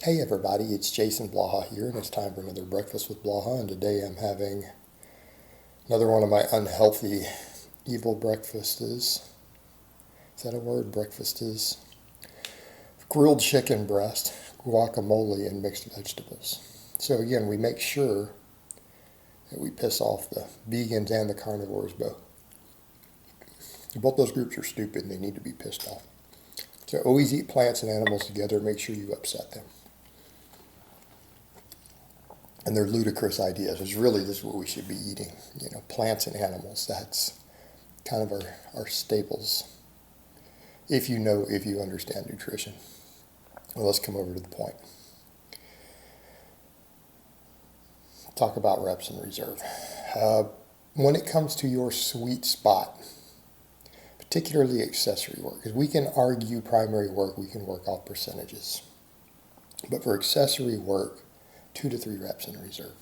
Hey everybody, it's Jason Blaha here, and it's time for another Breakfast with Blaha, and today I'm having another one of my unhealthy, evil breakfasts. Is that a word? Breakfasts. Grilled chicken breast, guacamole, and mixed vegetables. So again, we make sure that we piss off the vegans and the carnivores both. Both those groups are stupid and they need to be pissed off. So always eat plants and animals together, make sure you upset them. And they're ludicrous ideas. It's really this is what we should be eating. Plants and animals. That's kind of our staples. If you understand nutrition. Well, let's come over to the point. Talk about reps and reserve. When it comes to your sweet spot, particularly accessory work, because we can argue primary work, we can work off percentages. But for accessory work, 2 to 3 reps in reserve.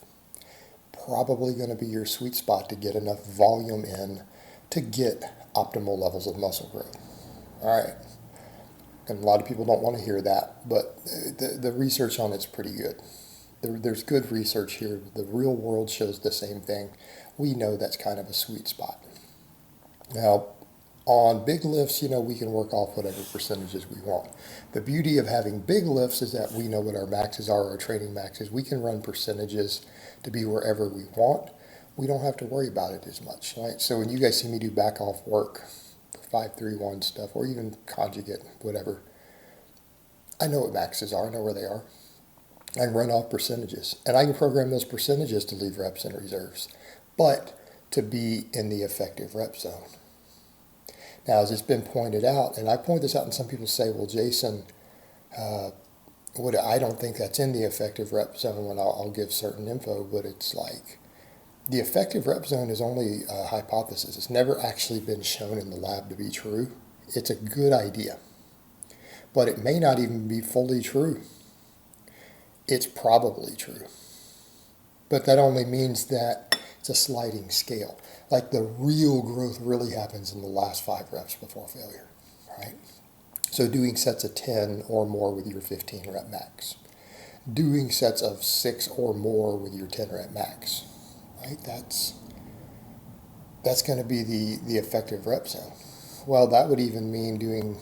Probably going to be your sweet spot to get enough volume in to get optimal levels of muscle growth. All right. And a lot of people don't want to hear that, but the research on it's pretty good. There's good research here. The real world shows the same thing. We know that's kind of a sweet spot. Now, on big lifts, we can work off whatever percentages we want. The beauty of having big lifts is that we know what our maxes are, our training maxes. We can run percentages to be wherever we want. We don't have to worry about it as much, right? So when you guys see me do back off work, 5-3-1 stuff, or even conjugate, whatever, I know what maxes are. I know where they are. I can run off percentages, and I can program those percentages to leave reps and reserves, but to be in the effective rep zone. Now, as it's been pointed out, and I point this out, and some people say, well, Jason, I don't think that's in the effective rep zone when I'll give certain info, but it's like the effective rep zone is only a hypothesis. It's never actually been shown in the lab to be true. It's a good idea, but it may not even be fully true. It's probably true, but that only means that it's a sliding scale. Like the real growth really happens in the last 5 reps before failure, right? So doing sets of 10 or more with your 15 rep max. Doing sets of 6 or more with your 10 rep max, right? That's going to be the effective rep zone. Well, that would even mean doing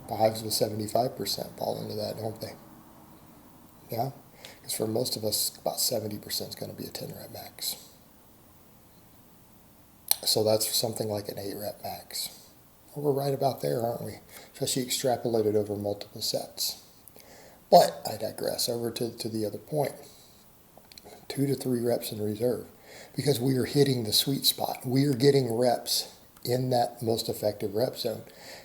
5s with 75% fall into that, don't they? Yeah? Because for most of us, about 70% is going to be a 10 rep max. So that's something like an 8 rep max. Well, we're right about there, aren't we? Especially extrapolated over multiple sets. But I digress. Over to the other point. 2 to 3 reps in reserve. Because we are hitting the sweet spot. We are getting reps in that most effective rep zone.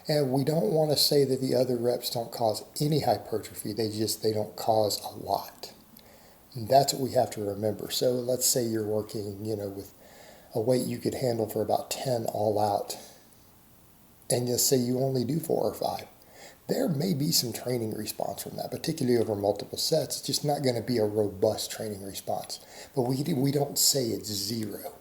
And we don't want to say that the other reps don't cause any hypertrophy. They don't cause a lot. And that's what we have to remember. So let's say you're working, with a weight you could handle for about 10 all out, and just say you only do 4 or 5. There may be some training response from that, particularly over multiple sets. It's just not going to be a robust training response. But we don't say it's 0.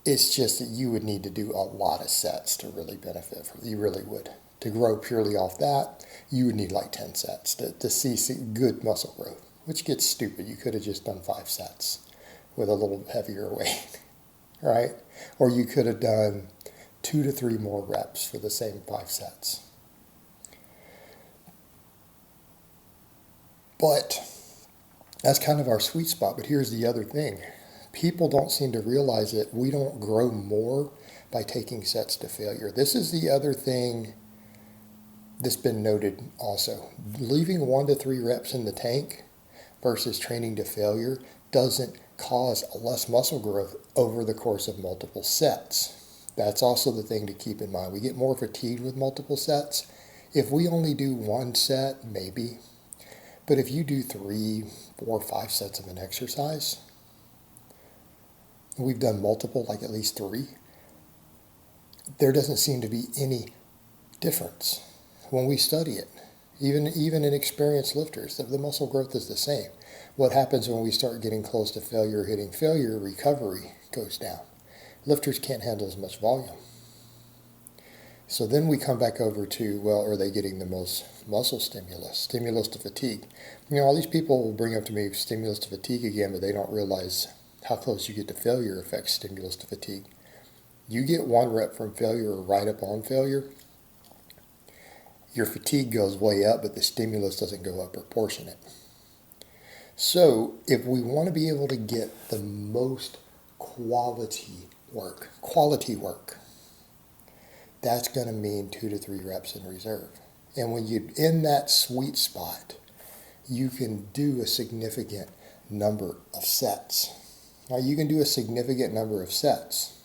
It's just that you would need to do a lot of sets to really benefit from it. You really would. To grow purely off that, you would need like 10 sets to see good muscle growth, which gets stupid. You could have just done 5 sets with a little heavier weight, right? Or you could have done 2 to 3 more reps for the same 5 sets. But that's kind of our sweet spot. But here's the other thing. People don't seem to realize that we don't grow more by taking sets to failure. This is the other thing that's been noted also. Leaving 1 to 3 reps in the tank versus training to failure doesn't cause less muscle growth over the course of multiple sets. That's also the thing to keep in mind. We get more fatigued with multiple sets. If we only do 1 set, maybe. But if you do 3, 4, 5 sets of an exercise, we've done multiple, like at least 3, there doesn't seem to be any difference when we study it. Even in experienced lifters, the muscle growth is the same. What happens when we start getting close to failure, hitting failure, recovery goes down. Lifters can't handle as much volume. So then we come back over to, well, are they getting the most muscle stimulus? Stimulus to fatigue. All these people will bring up to me stimulus to fatigue again, but they don't realize how close you get to failure affects stimulus to fatigue. You get 1 rep from failure or right up on failure, your fatigue goes way up, but the stimulus doesn't go up proportionate. So if we want to be able to get the most quality work, that's going to mean 2 to 3 reps in reserve. And when you're in that sweet spot, you can do a significant number of sets. Now, you can do a significant number of sets.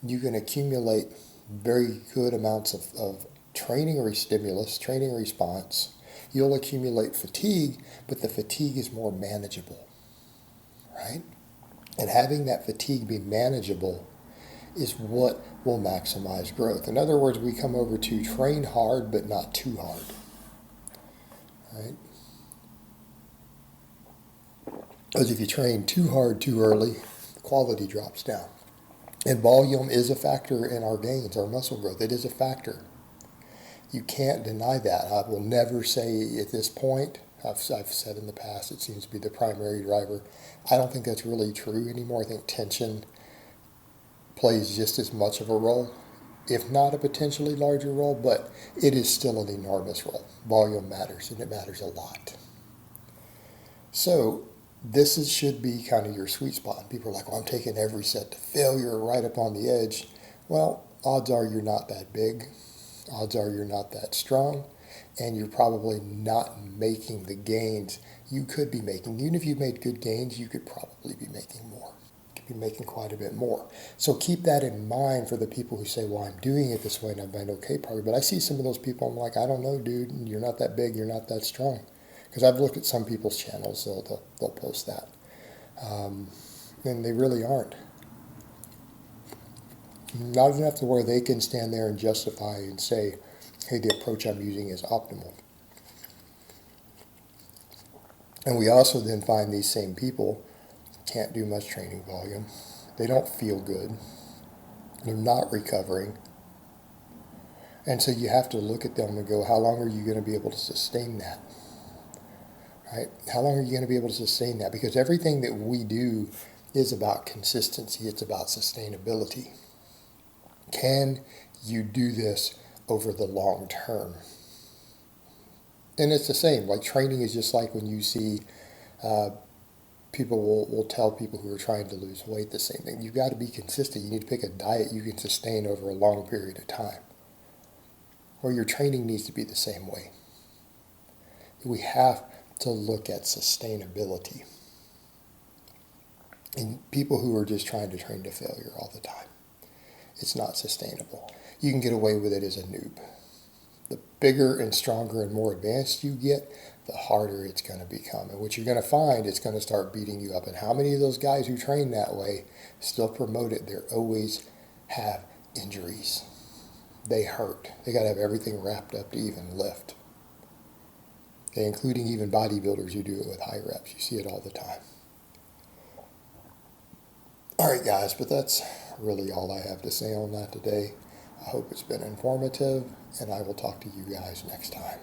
You can accumulate very good amounts of training or stimulus, training response. You'll accumulate fatigue, but the fatigue is more manageable, right? And having that fatigue be manageable is what will maximize growth. In other words, we come over to train hard, but not too hard, right? Because if you train too hard too early, the quality drops down. And volume is a factor in our gains, our muscle growth. It is a factor. You can't deny that. I will never say at this point, I've said in the past, it seems to be the primary driver. I don't think that's really true anymore. I think tension plays just as much of a role, if not a potentially larger role, but it is still an enormous role. Volume matters, and it matters a lot. So this should be kind of your sweet spot. And people are like, well, I'm taking every set to failure right up on the edge. Well, odds are you're not that big. Odds are you're not that strong, and you're probably not making the gains you could be making. Even if you made good gains, you could probably be making more. You could be making quite a bit more. So keep that in mind for the people who say, well, I'm doing it this way and I've been okay probably. But I see some of those people, I'm like, I don't know, dude, you're not that big, you're not that strong. Because I've looked at some people's channels, they'll post that. And they really aren't. Not enough to where they can stand there and justify and say, hey, the approach I'm using is optimal. And we also then find these same people can't do much training volume. They don't feel good. They're not recovering. And so you have to look at them and go, how long are you going to be able to sustain that? Right? How long are you going to be able to sustain that? Because everything that we do is about consistency. It's about sustainability. Can you do this over the long term? And it's the same. Like training is just like when you see people will tell people who are trying to lose weight the same thing. You've got to be consistent. You need to pick a diet you can sustain over a long period of time. Or your training needs to be the same way. We have to look at sustainability. And people who are just trying to train to failure all the time, it's not sustainable. You can get away with it as a noob. The bigger and stronger and more advanced you get, the harder it's going to become. And what you're going to find, it's going to start beating you up. And how many of those guys who train that way still promote it? They always have injuries. They hurt. They got to have everything wrapped up to even lift. Okay, including even bodybuilders who do it with high reps. You see it all the time. All right, guys, but that's really all I have to say on that today. I hope it's been informative, and I will talk to you guys next time.